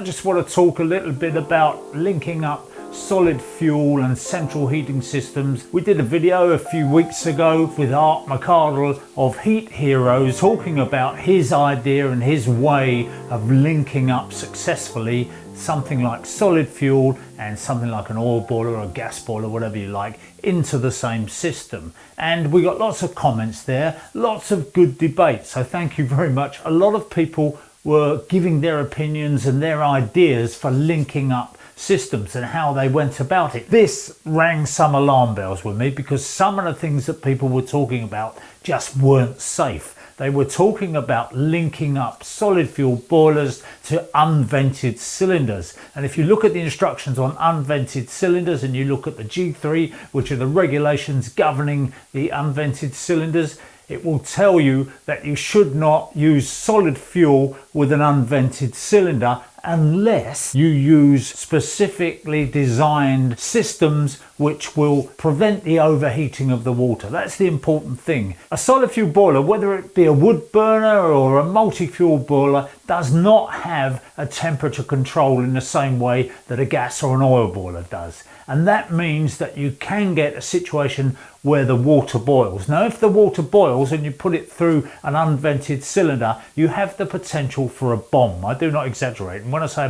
just want to talk a little bit about linking up solid fuel and central heating systems. We did a video a few weeks ago with Art McCardle of Heat Heroes talking about his idea and his way of linking up successfully something like solid fuel and something like an oil boiler or a gas boiler, whatever you like, into the same system. And we got lots of comments there, lots of good debate, so thank you very much. A lot of people were giving their opinions and their ideas for linking up systems and how they went about it. This rang some alarm bells with me because some of the things that people were talking about just weren't safe. They were talking about linking up solid fuel boilers to unvented cylinders. And if you look at the instructions on unvented cylinders and you look at the G3, which are the regulations governing the unvented cylinders, it will tell you that you should not use solid fuel with an unvented cylinder unless you use specifically designed systems which will prevent the overheating of the water. That's the important thing. A solid fuel boiler, whether it be a Woodburner or a multi-fuel boiler, does not have a temperature control in the same way that a gas or an oil boiler does. And that means that you can get a situation where the water boils. Now, if the water boils and you put it through an unvented cylinder, you have the potential for a bomb. I do not exaggerate. And when I say a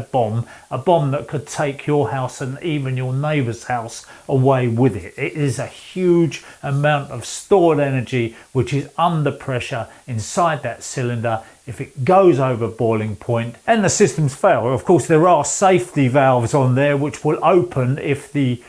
bomb that could take your house and even your neighbour's house away with it. It is a huge amount of stored energy which is under pressure inside that cylinder. If it goes over boiling point and the systems fail, of course there are safety valves on there which will open if the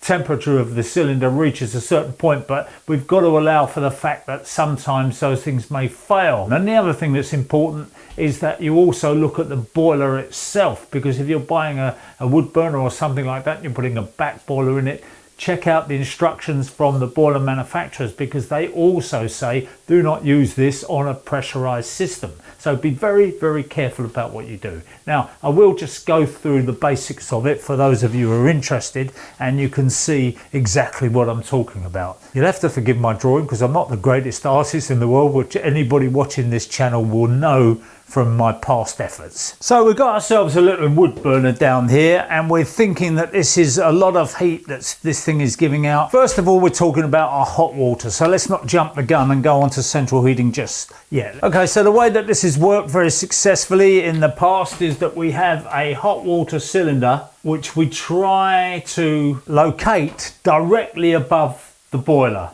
temperature of the cylinder reaches a certain point, but we've got to allow for the fact that sometimes those things may fail. And the other thing that's important is that you also look at the boiler itself, because if you're buying a wood burner or something like that, you're putting a back boiler in it, check out the instructions from the boiler manufacturers, because they also say do not use this on a pressurized system. So be very, very careful about what you do. Now, I will just go through the basics of it for those of you who are interested, and you can see exactly what I'm talking about. You'll have to forgive my drawing because I'm not the greatest artist in the world, which anybody watching this channel will know from my past efforts. So we've got ourselves a little wood burner down here, and we're thinking that this is a lot of heat that this thing is giving out. First of all, we're talking about our hot water, so let's not jump the gun and go on to central heating just yet. Okay, so the way that this has worked very successfully in the past is that we have a hot water cylinder which we try to locate directly above the boiler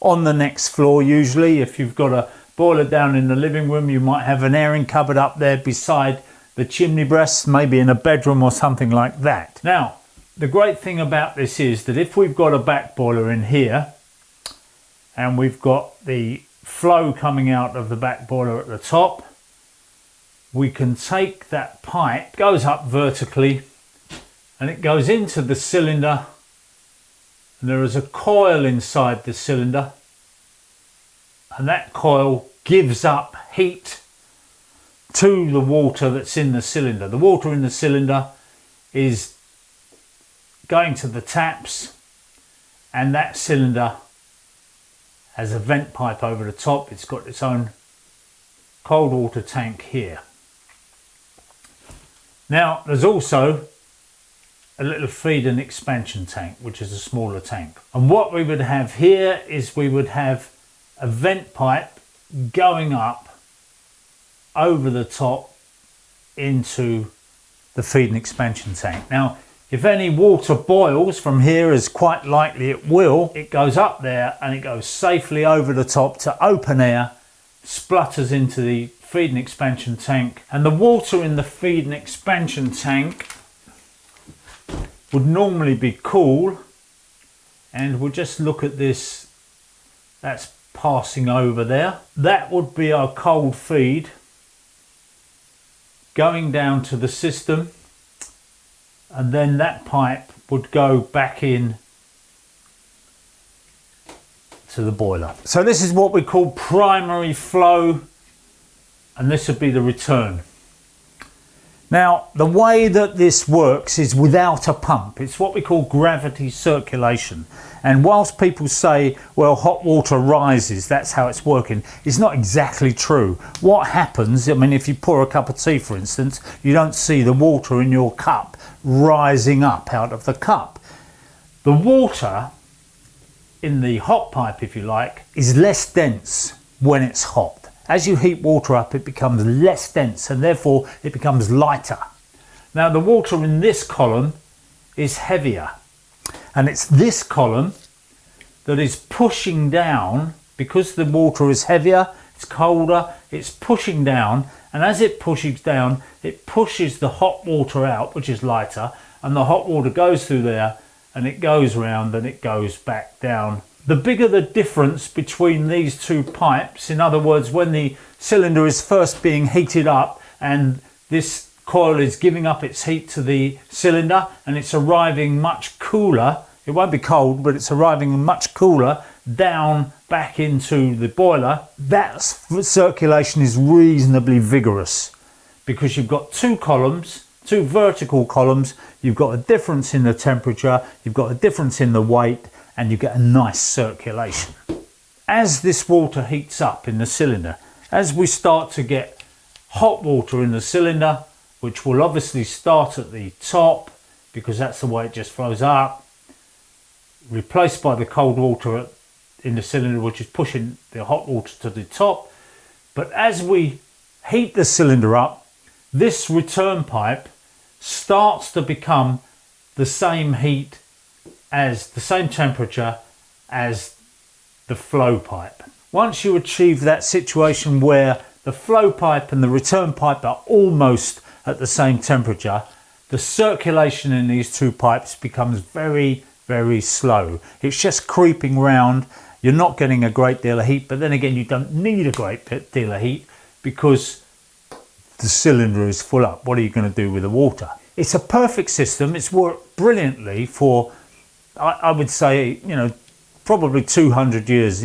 on the next floor. Usually, if you've got a boiler down in the living room, you might have an airing cupboard up there beside the chimney breast, maybe in a bedroom or something like that. Now, the great thing about this is that if we've got a back boiler in here and we've got the flow coming out of the back boiler at the top, we can take that pipe, goes up vertically, and it goes into the cylinder, and there is a coil inside the cylinder, and that coil gives up heat to the water that's in the cylinder. The water in the cylinder is going to the taps, and that cylinder has a vent pipe over the top. It's got its own cold water tank here. Now, there's also a little feed and expansion tank, which is a smaller tank. And what we would have here is we would have a vent pipe going up over the top into the feed and expansion tank. Now, if any water boils from here, as quite likely it will, it goes up there and it goes safely over the top to open air, splutters into the feed and expansion tank, and the water in the feed and expansion tank would normally be cool. And we'll just look at this, that's passing over there. That would be our cold feed going down to the system, and then that pipe would go back in to the boiler. So this is what we call primary flow, and this would be the return. Now, the way that this works is without a pump. It's what we call gravity circulation. And whilst people say, well, hot water rises, that's how it's working, it's not exactly true. What happens, I mean, if you pour a cup of tea, for instance, you don't see the water in your cup rising up out of the cup. The water in the hot pipe, if you like, is less dense when it's hot. As you heat water up, it becomes less dense and therefore it becomes lighter. Now, the water in this column is heavier, and it's this column that is pushing down. Because the water is heavier, it's colder, it's pushing down, and as it pushes down, it pushes the hot water out, which is lighter, and the hot water goes through there and it goes round and it goes back down. The bigger the difference between these two pipes, in other words, when the cylinder is first being heated up and this coil is giving up its heat to the cylinder and it's arriving much cooler, it won't be cold, but it's arriving much cooler down back into the boiler, that circulation is reasonably vigorous because you've got two columns, two vertical columns, you've got a difference in the temperature, you've got a difference in the weight, and you get a nice circulation. As this water heats up in the cylinder, as we start to get hot water in the cylinder, which will obviously start at the top because that's the way it just flows up, replaced by the cold water in the cylinder, which is pushing the hot water to the top. But as we heat the cylinder up, this return pipe starts to become the same heat as the same temperature as the flow pipe. Once you achieve that situation where the flow pipe and the return pipe are almost at the same temperature, the circulation in these two pipes becomes very, very slow. It's just creeping round. You're not getting a great deal of heat, but then again, you don't need a great deal of heat because the cylinder is full up. What are you going to do with the water? It's a perfect system. It's worked brilliantly for, I would say, probably 200 years.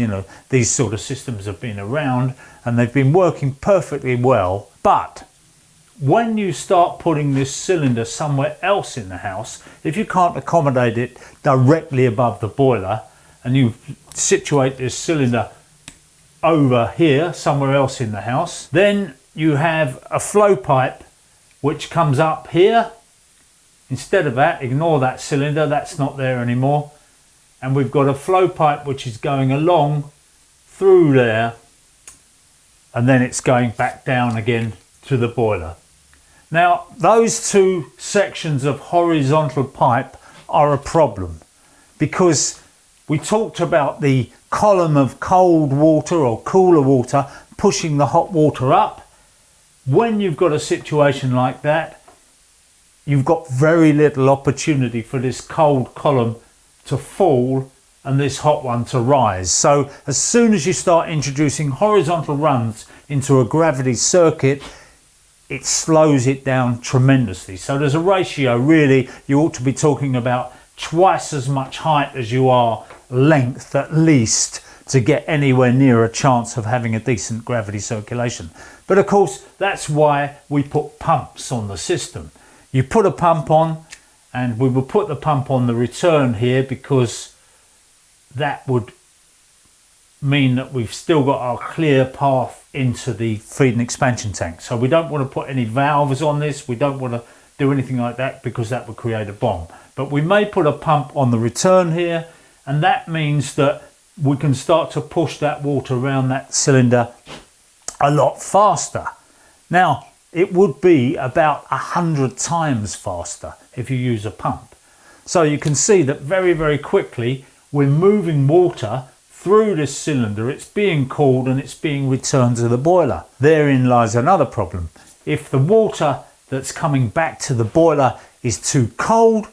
These sort of systems have been around and they've been working perfectly well. But when you start putting this cylinder somewhere else in the house, if you can't accommodate it directly above the boiler and you situate this cylinder over here somewhere else in the house, then you have a flow pipe which comes up here. Instead of that, ignore that cylinder, that's not there anymore. And we've got a flow pipe which is going along through there, and then it's going back down again to the boiler. Now, those two sections of horizontal pipe are a problem because we talked about the column of cold water or cooler water pushing the hot water up. When you've got a situation like that, you've got very little opportunity for this cold column to fall and this hot one to rise. So as soon as you start introducing horizontal runs into a gravity circuit, it slows it down tremendously. So there's a ratio, really, you ought to be talking about twice as much height as you are length at least to get anywhere near a chance of having a decent gravity circulation. But of course, that's why we put pumps on the system. You put a pump on, and we will put the pump on the return here because that would mean that we've still got our clear path into the feed and expansion tank. So we don't want to put any valves on this. We don't want to do anything like that because that would create a bomb. But we may put a pump on the return here, and that means that we can start to push that water around that cylinder a lot faster. Now, it would be about 100 times faster if you use a pump. So you can see that very, very quickly we're moving water through this cylinder. It's being cooled and it's being returned to the boiler. Therein lies another problem. If the water that's coming back to the boiler is too cold,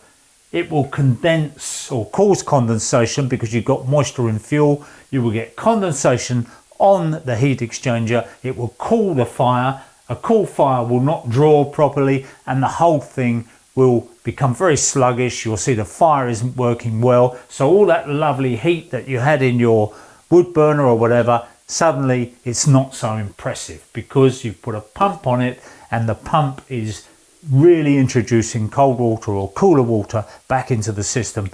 it will condense or cause condensation because you've got moisture in fuel. You will get condensation on the heat exchanger. It will cool the fire. A cool fire will not draw properly and the whole thing will become very sluggish. You'll see the fire isn't working well. So all that lovely heat that you had in your wood burner or whatever, suddenly it's not so impressive because you've put a pump on it and the pump is really introducing cold water or cooler water back into the system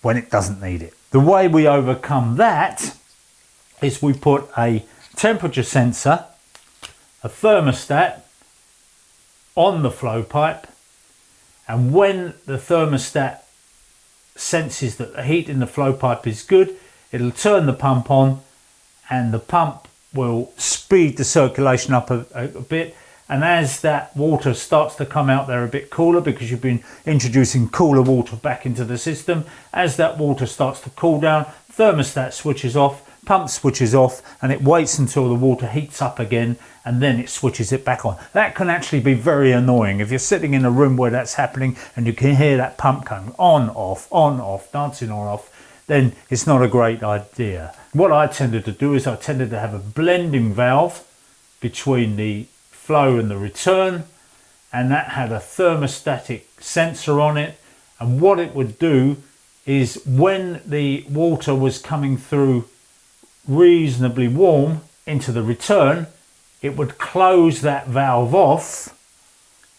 when it doesn't need it. The way we overcome that is we put a temperature sensor, a thermostat on the flow pipe, and when the thermostat senses that the heat in the flow pipe is good, it'll turn the pump on, and the pump will speed the circulation up a bit. And as that water starts to come out there a bit cooler, because you've been introducing cooler water back into the system, as that water starts to cool down, thermostat switches off, pump switches off, and it waits until the water heats up again, and then it switches it back on. That can actually be very annoying if you're sitting in a room where that's happening and you can hear that pump going on, off, dancing on, off. Then it's not a great idea. What I tended to do is I tended to have a blending valve between the flow and the return, and that had a thermostatic sensor on it, and what it would do is when the water was coming through reasonably warm into the return, it would close that valve off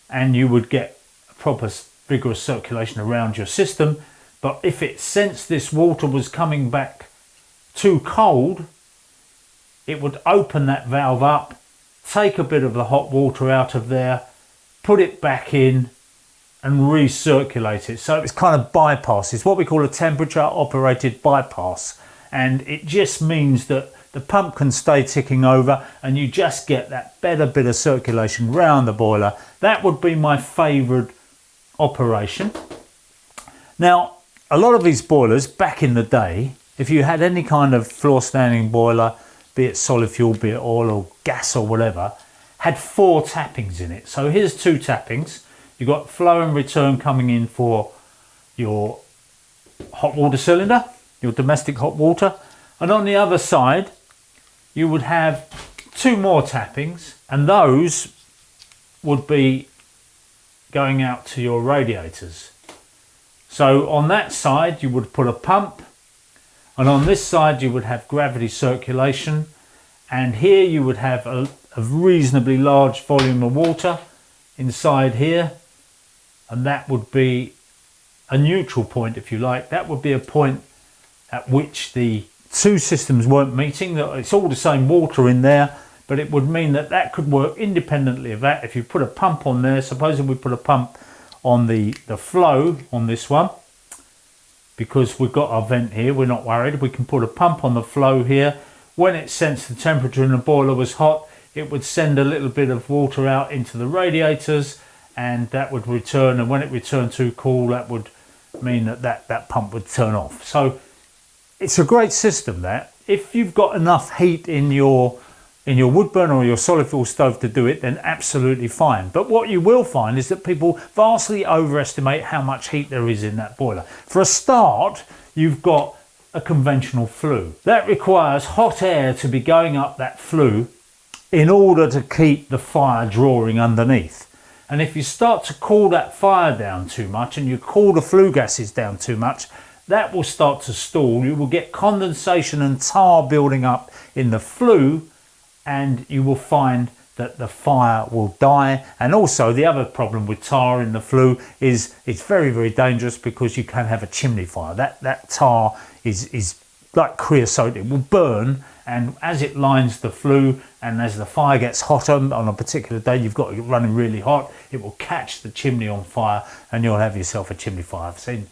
and you would get a proper vigorous circulation around your system. But if it sensed this water was coming back too cold, it would open that valve up, take a bit of the hot water out of there, put it back in and recirculate it. So it's kind of bypass. It's what we call a temperature operated bypass. And it just means that the pump can stay ticking over and you just get that better bit of circulation round the boiler. That would be my favourite operation. Now, a lot of these boilers back in the day, if you had any kind of floor standing boiler, be it solid fuel, be it oil or gas or whatever, had 4 tappings in it. So here's 2 tappings. You've got flow and return coming in for your hot water cylinder, your domestic hot water, and on the other side you would have 2 more tappings, and those would be going out to your radiators. So on that side you would put a pump, and on this side you would have gravity circulation, and here you would have a reasonably large volume of water inside here, and that would be a neutral point, if you like. That would be a point at which the 2 systems weren't meeting. It's all the same water in there, but it would mean that that could work independently of that. If you put a pump on there, supposing we put a pump on the flow on this one, because we've got our vent here, we're not worried. We can put a pump on the flow here. When it sensed the temperature in the boiler was hot, it would send a little bit of water out into the radiators, and that would return, and when it returned too cool, that would mean that pump would turn off. So it's a great system that. If you've got enough heat in your Woodburner or your solid fuel stove to do it, then absolutely fine. But what you will find is that people vastly overestimate how much heat there is in that boiler. For a start, you've got a conventional flue. That requires hot air to be going up that flue in order to keep the fire drawing underneath. And if you start to cool that fire down too much and you cool the flue gases down too much, that will start to stall. You will get condensation and tar building up in the flue, and you will find that the fire will die. And also the other problem with tar in the flue is it's very, very dangerous, because you can have a chimney fire. That tar is like creosote. It will burn, and as it lines the flue and as the fire gets hotter on a particular day, you've got it running really hot, it will catch the chimney on fire and you'll have yourself a chimney fire. I've seen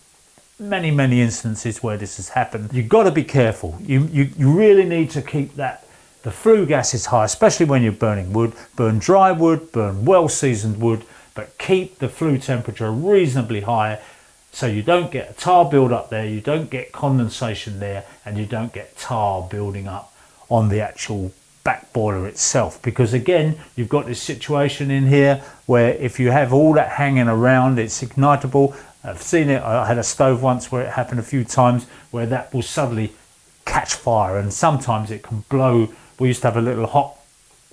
many instances where this has happened. You've got to be careful. You really need to keep the flue gases high, especially when you're burning wood. Burn dry wood, burn well-seasoned wood, but keep the flue temperature reasonably high so you don't get a tar build up there, you don't get condensation there, and you don't get tar building up on the actual back boiler itself. Because again, you've got this situation in here where if you have all that hanging around, it's ignitable. I've seen it. I had a stove once where it happened a few times, where that will suddenly catch fire, and sometimes it can blow. We used to have a little hot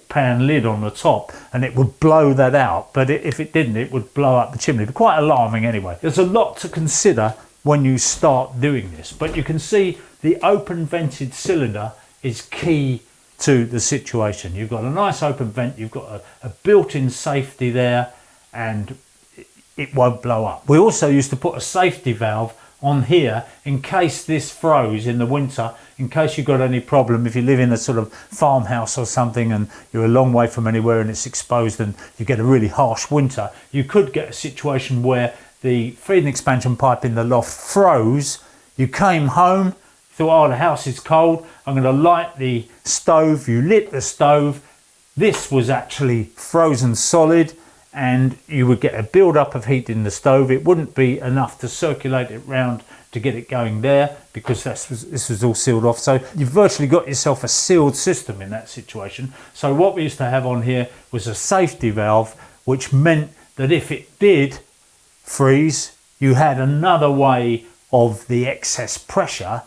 pan lid on the top, and it would blow that out, but if it didn't, it would blow up the chimney. But quite alarming anyway. There's a lot to consider when you start doing this, but you can see the open vented cylinder is key to the situation. You've got a nice open vent, you've got a built-in safety there, and it won't blow up. We also used to put a safety valve on here in case this froze in the winter, in case you got any problem. If you live in a sort of farmhouse or something and you're a long way from anywhere and it's exposed and you get a really harsh winter, you could get a situation where the feed and expansion pipe in the loft froze. You came home, thought, oh, the house is cold, I'm going to light the stove. You lit the stove, this was actually frozen solid, and you would get a build-up of heat in the stove. It wouldn't be enough to circulate it round to get it going there, because this was all sealed off. So you've virtually got yourself a sealed system in that situation. So what we used to have on here was a safety valve, which meant that if it did freeze, you had another way of the excess pressure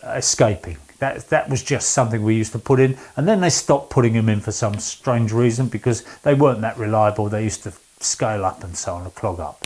escaping. That was just something we used to put in, and then they stopped putting them in for some strange reason, because they weren't that reliable. They used to scale up and so on, and clog up.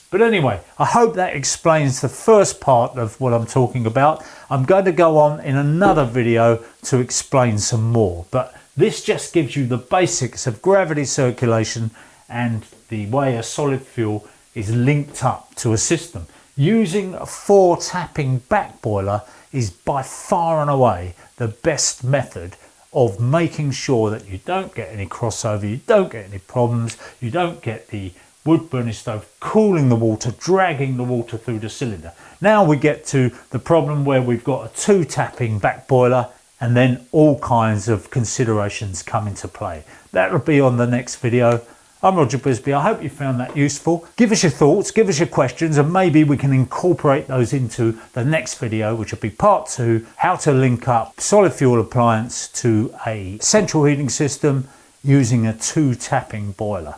But anyway, I hope that explains the first part of what I'm talking about. I'm going to go on in another video to explain some more, but this just gives you the basics of gravity circulation and the way a solid fuel is linked up to a system. Using a 4-tapping back boiler is by far and away the best method of making sure that you don't get any crossover, you don't get any problems, you don't get the wood burning stove cooling the water, dragging the water through the cylinder. Now we get to the problem where we've got a 2-tapping back boiler, and then all kinds of considerations come into play. That'll be on the next video. I'm Roger Brisby. I hope you found that useful. Give us your thoughts, give us your questions, and maybe we can incorporate those into the next video, which will be part 2, how to link up solid fuel appliance to a central heating system using a 2-tapping boiler.